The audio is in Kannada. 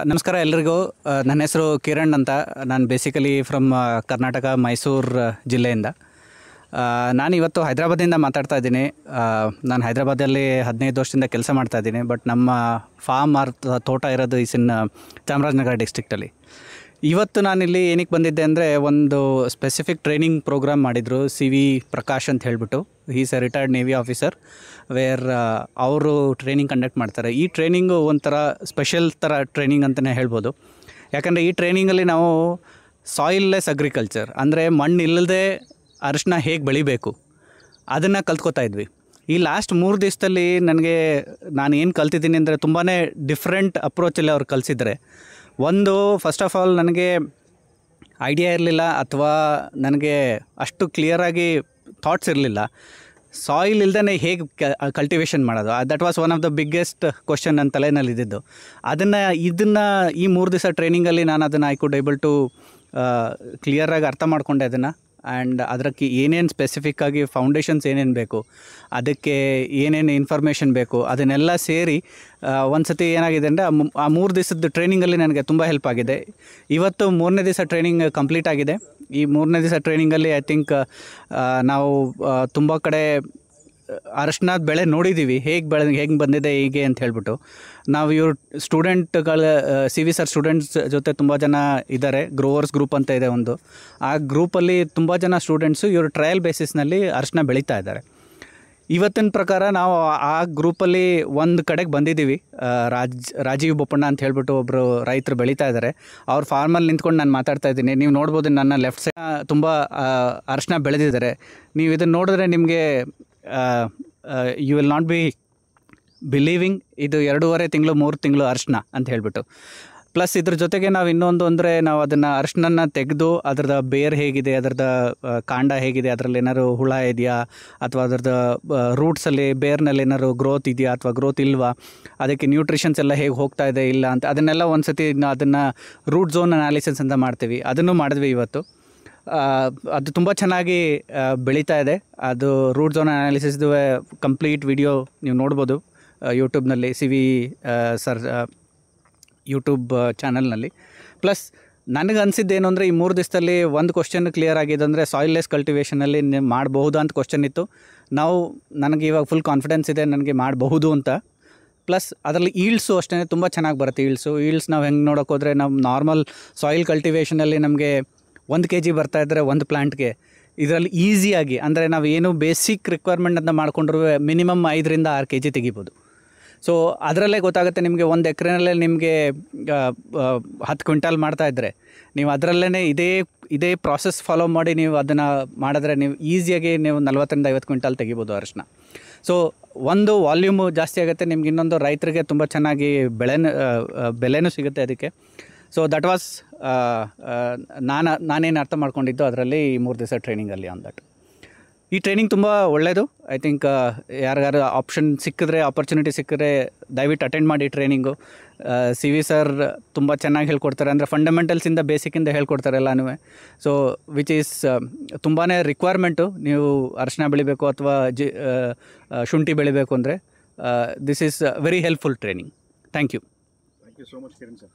ನಮಸ್ಕಾರ ಎಲ್ರಿಗೂ. ನನ್ನ ಹೆಸರು ಕಿರಣ್ ಅಂತ. ನಾನು ಬೇಸಿಕಲಿ ಫ್ರಮ್ ಕರ್ನಾಟಕ, ಮೈಸೂರು ಜಿಲ್ಲೆಯಿಂದ. ನಾನು ಇವತ್ತು ಹೈದರಾಬಾದಿಂದ ಮಾತಾಡ್ತಾ ಇದ್ದೀನಿ. ನಾನು ಹೈದರಾಬಾದಲ್ಲಿ 15 ವರ್ಷದಿಂದ ಕೆಲಸ ಮಾಡ್ತಾಯಿದ್ದೀನಿ. ಬಟ್ ನಮ್ಮ ಫಾರ್ಮ್ ತೋಟ ಇರೋದು ಇನ್ ಚಾಮರಾಜನಗರ ಡಿಸ್ಟ್ರಿಕ್ಟಲ್ಲಿ. ಇವತ್ತು ನಾನಿಲ್ಲಿ ಏನಕ್ಕೆ ಬಂದಿದ್ದೆ ಅಂದರೆ, ಒಂದು ಸ್ಪೆಸಿಫಿಕ್ ಟ್ರೈನಿಂಗ್ ಪ್ರೋಗ್ರಾಮ್ ಮಾಡಿದರು CV ಪ್ರಕಾಶ್ ಅಂತ ಹೇಳಿಬಿಟ್ಟು. Is a retired navy officer, where ಅವರು ಟ್ರೈನಿಂಗ್ ಕಂಡಕ್ಟ್ ಮಾಡ್ತಾರೆ. ಈ ಟ್ರೈನಿಂಗು ಒಂಥರ ಸ್ಪೆಷಲ್ ಥರ ಟ್ರೈನಿಂಗ್ ಅಂತಲೇ ಹೇಳ್ಬೋದು. ಯಾಕಂದರೆ ಈ ಟ್ರೈನಿಂಗಲ್ಲಿ ನಾವು ಸಾಯಿಲ್ಲೆಸ್ ಅಗ್ರಿಕಲ್ಚರ್, ಅಂದರೆ ಮಣ್ಣು ಇಲ್ಲದೆ ಅರಿಶಿನ ಹೇಗೆ ಬೆಳಿಬೇಕು ಅದನ್ನು ಕಲ್ತ್ಕೋತಾ ಇದ್ವಿ. ಈ ಲಾಸ್ಟ್ 3 ದಿವಸದಲ್ಲಿ ನಾನು ಏನು ಕಲ್ತಿದ್ದೀನಿ ಅಂದರೆ, ತುಂಬಾ ಡಿಫ್ರೆಂಟ್ ಅಪ್ರೋಚಲ್ಲಿ ಅವ್ರು ಕಲಿಸಿದ್ದಾರೆ. ಒಂದು, ಫಸ್ಟ್ ಆಫ್ ಆಲ್ ನನಗೆ ಐಡಿಯಾ ಇರಲಿಲ್ಲ, ಅಥವಾ ನನಗೆ ಅಷ್ಟು ಕ್ಲಿಯರಾಗಿ ಥಾಟ್ಸ್ ಇರಲಿಲ್ಲ. ಸಾಯಿಲ್ ಇಲ್ದೇ ಹೇಗೆ ಕಲ್ಟಿವೇಷನ್ ಮಾಡೋದು, that was one of the biggest question ನನ್ನ ತಲೆಯಲ್ಲಿ ಇದ್ದಿದ್ದು. ಇದನ್ನು ಈ 3 ದಿವಸ ಟ್ರೈನಿಂಗಲ್ಲಿ ನಾನು ಅದನ್ನು ಐ ಕುಡ್ ಏಬಲ್ ಟು ಕ್ಲಿಯರಾಗಿ ಅರ್ಥ ಮಾಡಿಕೊಂಡೆ ಅದನ್ನು. ಆ್ಯಂಡ್ ಅದಕ್ಕೆ ಏನೇನು ಸ್ಪೆಸಿಫಿಕ್ಕಾಗಿ ಫೌಂಡೇಶನ್ಸ್ ಏನೇನು ಬೇಕು, ಅದಕ್ಕೆ ಏನೇನು ಇನ್ಫಾರ್ಮೇಷನ್ ಬೇಕು, ಅದನ್ನೆಲ್ಲ ಸೇರಿ ಒಂದು ಸತಿ ಏನಾಗಿದೆ ಅಂದರೆ, ಆ 3 ದಿವಸದ ಟ್ರೈನಿಂಗಲ್ಲಿ ನನಗೆ ತುಂಬ ಹೆಲ್ಪ್ ಆಗಿದೆ. ಇವತ್ತು 3ನೇ ದಿವಸ ಟ್ರೈನಿಂಗ್ ಕಂಪ್ಲೀಟ್ ಆಗಿದೆ. ಈ 3ನೇ ದಿವಸ ಟ್ರೈನಿಂಗಲ್ಲಿ ಐ ಥಿಂಕ್ ನಾವು ತುಂಬ ಕಡೆ ಅರಿಶಿನದ ಬೆಳೆ ನೋಡಿದ್ದೀವಿ, ಹೇಗೆ ಬಂದಿದೆ ಹೀಗೆ ಅಂತ ಹೇಳ್ಬಿಟ್ಟು. ನಾವು ಇವ್ರ ಸ್ಟೂಡೆಂಟ್ಗಳ CV ಸರ್ ಸ್ಟೂಡೆಂಟ್ಸ್ ಜೊತೆ ತುಂಬ ಜನ ಇದ್ದಾರೆ. ಗ್ರೋವರ್ಸ್ ಗ್ರೂಪ್ ಅಂತ ಇದೆ ಒಂದು. ಆ ಗ್ರೂಪಲ್ಲಿ ತುಂಬ ಜನ ಸ್ಟೂಡೆಂಟ್ಸು ಇವರು ಟ್ರಯಲ್ ಬೇಸಿಸ್ನಲ್ಲಿ ಅರಿಶಿನ ಬೆಳೀತಾ ಇದ್ದಾರೆ. ಇವತ್ತಿನ ಪ್ರಕಾರ ನಾವು ಆ ಗ್ರೂಪಲ್ಲಿ ಒಂದು ಕಡೆಗೆ ಬಂದಿದ್ದೀವಿ. ರಾಜೀವ್ ಬೋಪಣ್ಣ ಅಂತ ಹೇಳ್ಬಿಟ್ಟು ಒಬ್ಬರು ರೈತರು ಬೆಳೀತಾ ಇದ್ದಾರೆ. ಅವ್ರ ಫಾರ್ಮಲ್ಲಿ ನಿಂತ್ಕೊಂಡು ನಾನು ಮಾತಾಡ್ತಾ ಇದ್ದೀನಿ. ನೀವು ನೋಡ್ಬೋದು, ನನ್ನ ಲೆಫ್ಟ್ ಸೈಡ್ ತುಂಬ ಅರಿಶಿನ ಬೆಳೆದಿದ್ದಾರೆ. ನೀವು ಇದನ್ನು ನೋಡಿದ್ರೆ ನಿಮಗೆ you will not be believing, ಇದು 2.5 ತಿಂಗಳು 3 ತಿಂಗಳು ಅರಿಶಿನ ಅಂತ ಹೇಳಿಬಿಟ್ಟು. ಪ್ಲಸ್ ಇದ್ರ ಜೊತೆಗೆ ನಾವು ಇನ್ನೊಂದು ಅಂದರೆ, ನಾವು ಅದನ್ನು ಅರಿಶಿನ ತೆಗೆದು ಅದರದ ಬೇರ್ ಹೇಗಿದೆ, ಅದರದ ಕಾಂಡ ಹೇಗಿದೆ, ಅದರಲ್ಲಿ ಏನಾದ್ರು ಹುಳ ಇದೆಯಾ, ಅಥವಾ ಅದರದ ರೂಟ್ಸಲ್ಲಿ ಬೇರ್ನಲ್ಲಿ ಏನಾದ್ರು ಗ್ರೋತ್ ಇದೆಯಾ ಅಥವಾ ಗ್ರೋತ್ ಇಲ್ವಾ, ಅದಕ್ಕೆ ನ್ಯೂಟ್ರಿಷನ್ಸ್ ಎಲ್ಲ ಹೇಗೆ ಹೋಗ್ತಾ ಇದೆ ಇಲ್ಲ ಅಂತ, ಅದನ್ನೆಲ್ಲ ಒಂದು ಸತಿ ಅದನ್ನು ರೂಟ್ ಝೋನ್ ಅನಾಲಿಸಿಸ್ ಅಂತ ಮಾಡ್ತೀವಿ. ಅದನ್ನು ಮಾಡಿದ್ವಿ ಇವತ್ತು. ಅದು ತುಂಬ ಚೆನ್ನಾಗಿ ಬೆಳೀತಾ ಇದೆ. ಅದು ರೂಟ್ ಝೋನ್ ಅನಾಲಿಸಿಸ್ದು ಕಂಪ್ಲೀಟ್ ವಿಡಿಯೋ ನೀವು ನೋಡ್ಬೋದು ಯೂಟ್ಯೂಬ್ನಲ್ಲಿ, CV ಸರ್ ಯೂಟ್ಯೂಬ್ ಚಾನಲ್ನಲ್ಲಿ. ಪ್ಲಸ್ ನನಗೆ ಅನಿಸಿದ್ದೇನು ಅಂದರೆ, ಈ 3 ದಿವಸದಲ್ಲಿ ಒಂದು ಕ್ವಶನ್ ಕ್ಲಿಯರ್ ಆಗಿದೆ ಅಂದರೆ, ಸಾಯಿಲ್ಲೆಸ್ ಕಲ್ಟಿವೇಷನಲ್ಲಿ ಮಾಡಬಹುದಾ ಅಂತ ಕ್ವಶನ್ ಇತ್ತು. ನನಗೆ ಇವಾಗ ಫುಲ್ ಕಾನ್ಫಿಡೆನ್ಸ್ ಇದೆ, ನನಗೆ ಮಾಡಬಹುದು ಅಂತ. ಪ್ಲಸ್ ಅದರಲ್ಲಿ ಈಲ್ಡ್ಸು ಅಷ್ಟೇ ತುಂಬ ಚೆನ್ನಾಗಿ ಬರುತ್ತೆ. ಈಲ್ಡ್ಸ್ ನಾವು ಹೆಂಗೆ ನೋಡೋಕೆ ಹೋದರೆ, ನಮ್ಮ ನಾರ್ಮಲ್ ಸಾಯಿಲ್ ಕಲ್ಟಿವೇಷನಲ್ಲಿ ನಮಗೆ 1 kg ಬರ್ತಾಯಿದ್ರೆ ಒಂದು ಪ್ಲ್ಯಾಂಟ್ಗೆ, ಇದರಲ್ಲಿ ಈಸಿಯಾಗಿ, ಅಂದರೆ ನಾವು ಏನು ಬೇಸಿಕ್ ರಿಕ್ವೈರ್ಮೆಂಟ್ ಅಂತ ಮಾಡಿಕೊಂಡ್ರೂ ಮಿನಿಮಮ್ 5ರಿಂದ 6 kg ತೆಗಿಬೋದು. ಸೊ ಅದರಲ್ಲೇ ಗೊತ್ತಾಗುತ್ತೆ ನಿಮಗೆ, 1 ಎಕರೆನಲ್ಲೇ ನಿಮಗೆ 10 ಕ್ವಿಂಟಾಲ್ ಮಾಡ್ತಾಯಿದ್ರೆ, ನೀವು ಅದರಲ್ಲೇ ಇದೇ ಪ್ರಾಸೆಸ್ ಫಾಲೋ ಮಾಡಿ ನೀವು ಅದನ್ನು ಮಾಡಿದ್ರೆ, ನೀವು ಈಸಿಯಾಗಿ ನೀವು 40ರಿಂದ 50 ಕ್ವಿಂಟಾಲ್ ತೆಗಿಬೋದು ಅರಿಶಿನ. ಸೊ ಒಂದು ವಾಲ್ಯೂಮು ಜಾಸ್ತಿ ಆಗುತ್ತೆ ನಿಮ್ಗೆ, ಇನ್ನೊಂದು ರೈತರಿಗೆ ತುಂಬ ಚೆನ್ನಾಗಿ ಬೆಲೆನೂ ಸಿಗುತ್ತೆ ಅದಕ್ಕೆ. ಸೊ ದಟ್ ವಾಸ್ ನಾನೇನು ಅರ್ಥ ಮಾಡ್ಕೊಂಡಿದ್ದು ಅದರಲ್ಲಿ ಈ 3 ದಿವಸ ಟ್ರೈನಿಂಗಲ್ಲಿ ಆನ್ ದಟ್. ಈ ಟ್ರೈನಿಂಗ್ ತುಂಬ ಒಳ್ಳೆಯದು. ಐ ಥಿಂಕ್ ಯಾರಿಗಾರು ಆಪರ್ಚುನಿಟಿ ಸಿಕ್ಕಿದ್ರೆ ದಯವಿಟ್ಟು ಅಟೆಂಡ್ ಮಾಡಿ ಟ್ರೈನಿಂಗು. CV ಸರ್ ತುಂಬ ಚೆನ್ನಾಗಿ ಹೇಳ್ಕೊಡ್ತಾರೆ, ಅಂದರೆ ಫಂಡಮೆಂಟಲ್ಸಿಂದ ಬೇಸಿಕ್ಕಿಂದ ಹೇಳ್ಕೊಡ್ತಾರೆ ಎಲ್ಲನೂ. ಸೊ ವಿಚ್ ಈಸ್ ತುಂಬಾ ರಿಕ್ವೈರ್ಮೆಂಟು. ನೀವು ಅರಿಶಿನ ಬೆಳಿಬೇಕು ಅಥವಾ ಶುಂಠಿ ಬೆಳಿಬೇಕು ಅಂದರೆ, this is very helpful training. Thank you. Thank you so much Kiran sir.